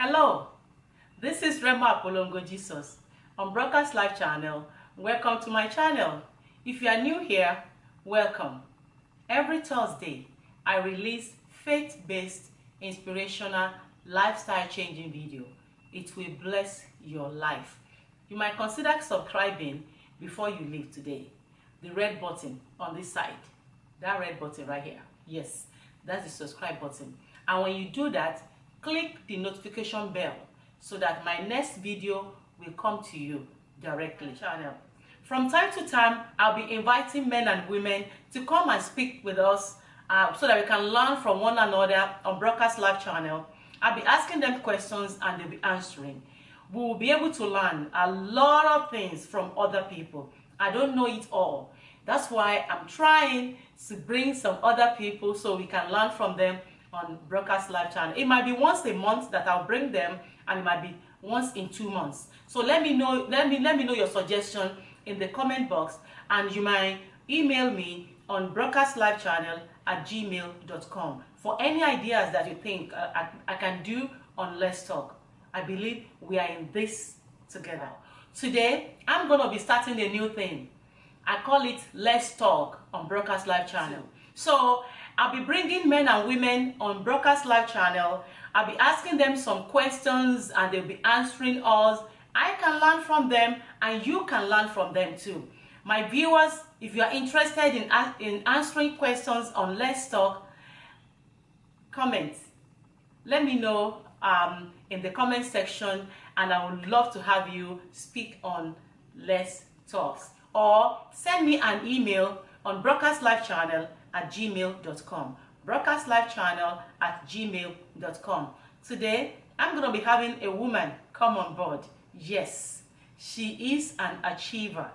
Hello, this is Rema Apolongo Jesus on Broadcast Live channel. Welcome to my channel. If you are new here, welcome. Every Thursday, I release faith-based, inspirational, lifestyle-changing video. It will bless your life. You might consider subscribing before you leave today. The red button on this side, that red button right here. Yes, that's the subscribe button. And when you do that, click the notification bell so that my next video will come to you directly. From time to time, I'll be inviting men and women to come and speak with us so that we can learn from one another on Broadcast Live channel. I'll be asking them questions and they'll be answering. We will be able to learn a lot of things from other people. I don't know it all. That's why I'm trying to bring some other people so we can learn from them on Broadcast Live channel. It might be once a month that I'll bring them, and it might be once in 2 months. So let me know your suggestion in the comment box, and you might email me on broadcastlivechannel@gmail.com for any ideas that you think I can do on Let's Talk. I believe we are in this together. Today, I'm going to be starting a new thing. I call it Let's Talk on Broadcast Live channel. So I'll be bringing men and women on Broadcast Live channel. I'll be asking them some questions and they'll be answering us. I can learn from them and you can learn from them too. My viewers, if you are interested in answering questions on Let's Talk, comment. Let me know in the comment section, and I would love to have you speak on Let's Talk. Or send me an email on broadcastlivechannel@gmail.com. broadcastlivechannel@gmail.com. Today, I'm going to be having a woman come on board. Yes, she is an achiever.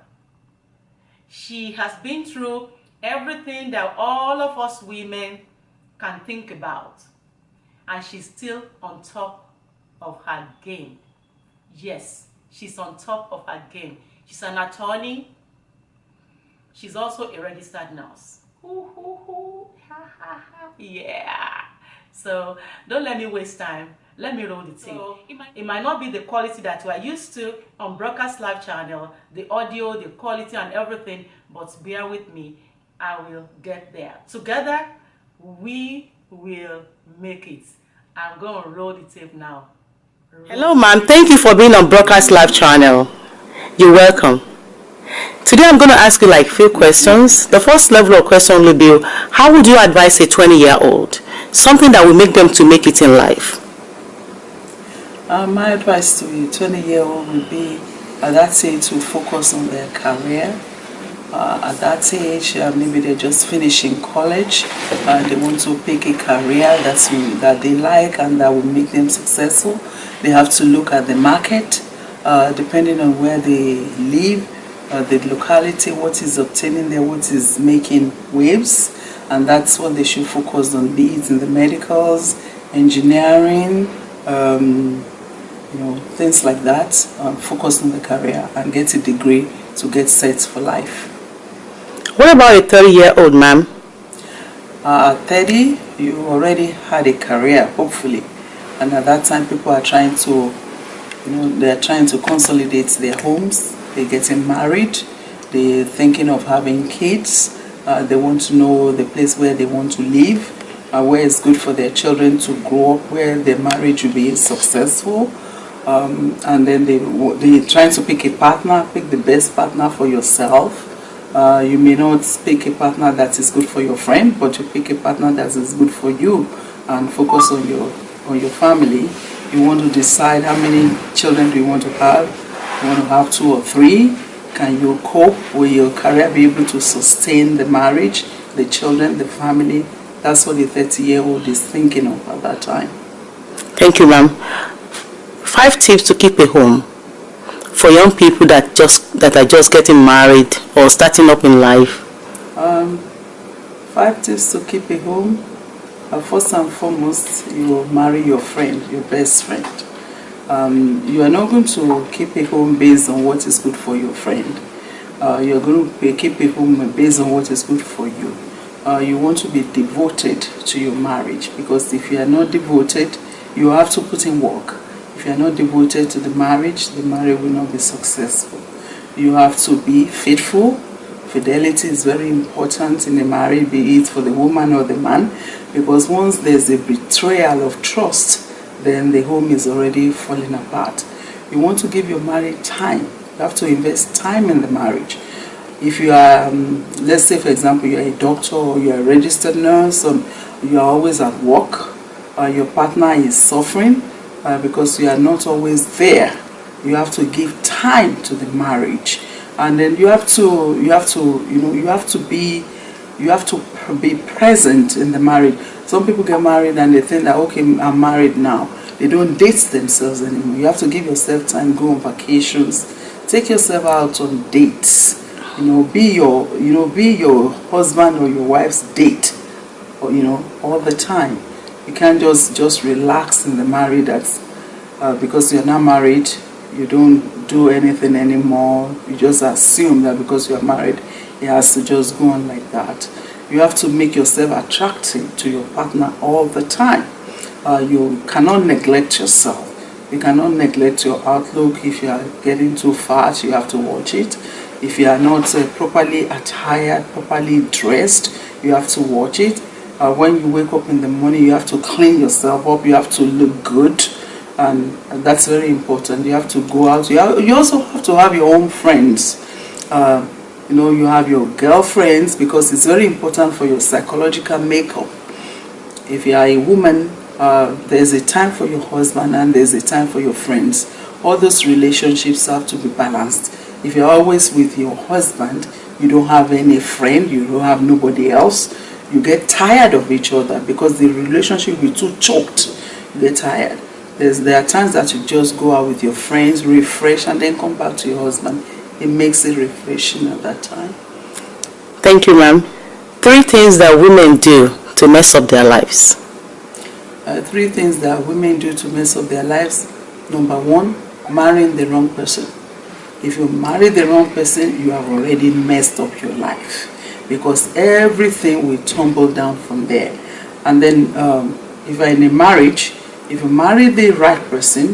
She has been through everything that all of us women can think about. And she's still on top of her game. Yes, she's on top of her game. She's an attorney. She's also a registered nurse. Yeah. So don't let me waste time. Let me roll the tape. So, it might not be the quality that we are used to on Broadcast Live channel, the audio, the quality and everything, but bear with me. I will get there. Together, we will make it. I'm going to roll the tape now. Hello, ma'am. Thank you for being on Broadcast Live channel. You're welcome. Today I'm going to ask you like few questions. The first level of question will be, how would you advise a 20-year-old? Something that will make them to make it in life. My advice to a 20-year-old would be at that age to focus on their career. At that age, maybe they're just finishing college and they want to pick a career that they like and that will make them successful. They have to look at the market, depending on where they live, the locality, what is obtaining there, what is making waves, and that's what they should focus on, be it in the medicals, engineering, things like that. Focus on the career and get a degree to get set for life. What about a 30-year-old, ma'am? At 30, you already had a career, hopefully, and at that time people are trying to, they're trying to consolidate their homes. They're getting married, they're thinking of having kids, they want to know the place where they want to live, where it's good for their children to grow up, where their marriage will be successful, and then they're trying to pick a partner, pick the best partner for yourself. You may not pick a partner that is good for your friend, but you pick a partner that is good for you and focus on your family. You want to decide how many children do you want to have. You want to have 2 or 3. Can you cope with your career, be able to sustain the marriage, the children, the family? That's what the 30-year-old is thinking of at that time. Thank you, ma'am. 5 tips to keep a home for young people that are just getting married or starting up in life. 5 tips to keep a home. First and foremost, you will marry your friend, your best friend. You are not going to keep a home based on what is good for your friend. You are going to keep a home based on what is good for you. You want to be devoted to your marriage, because if you are not devoted, you have to put in work. If you are not devoted to the marriage will not be successful. You have to be faithful. Fidelity is very important in a marriage, be it for the woman or the man, because once there's a betrayal of trust, then the home is already falling apart. You want to give your marriage time. You have to invest time in the marriage. If you are, let's say for example, you are a doctor or you are a registered nurse, or you are always at work, your partner is suffering because you are not always there. You have to give time to the marriage, and then you have to be present in the marriage. Some people get married and they think that, okay, I'm married now. They don't date themselves anymore. You have to give yourself time, go on vacations, take yourself out on dates. Be your husband or your wife's date, or all the time. You can't just relax in the marriage because you're not married, you don't do anything anymore. You just assume that because you're married, it has to just go on like that. You have to make yourself attractive to your partner all the time. You cannot neglect yourself. You cannot neglect your outlook. If you are getting too fat, you have to watch it. If you are not properly attired, properly dressed, you have to watch it. When you wake up in the morning, you have to clean yourself up. You have to look good, and that's very important. You have to go out. You also have to have your own friends. You have your girlfriends, because it's very important for your psychological makeup. If you are a woman, there's a time for your husband and there's a time for your friends. All those relationships have to be balanced. If you're always with your husband, you don't have any friend, you don't have nobody else, you get tired of each other because the relationship will be too choked. You get tired. There are times that you just go out with your friends, refresh, and then come back to your husband. It makes it refreshing at that time. Thank you, ma'am. 3 things that women do to mess up their lives. 3 things that women do to mess up their lives. Number 1, marrying the wrong person. If you marry the wrong person, you have already messed up your life, because everything will tumble down from there. And then if you're in a marriage, if you marry the right person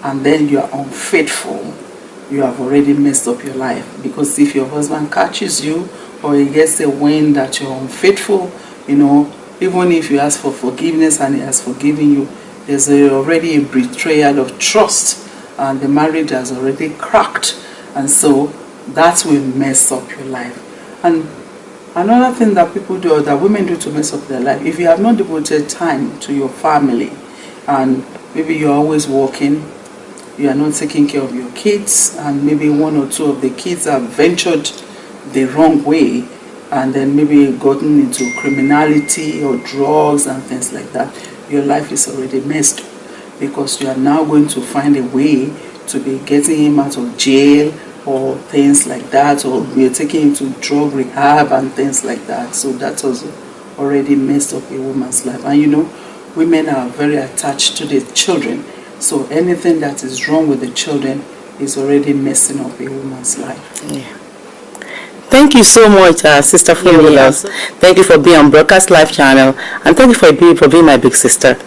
and then you are unfaithful, you have already messed up your life. Because if your husband catches you or he gets a wind that you're unfaithful, even if you ask for forgiveness and he has forgiven you, there's already a betrayal of trust and the marriage has already cracked. And so that will mess up your life. And another thing that people do, or that women do to mess up their life, if you have not devoted time to your family, and maybe you're always working, you are not taking care of your kids, and maybe 1 or 2 of the kids have ventured the wrong way, and then maybe gotten into criminality or drugs and things like that, your life is already messed up, because you are now going to find a way to be getting him out of jail or things like that, or we are taking him to drug rehab and things like that. So that also already messed up a woman's life. And women are very attached to their children, so anything that is wrong with the children is already messing up a woman's life. Yeah. Thank you so much, Sister Fumilas. Thank you for being on Broadcast Live channel, and thank you for being my big sister.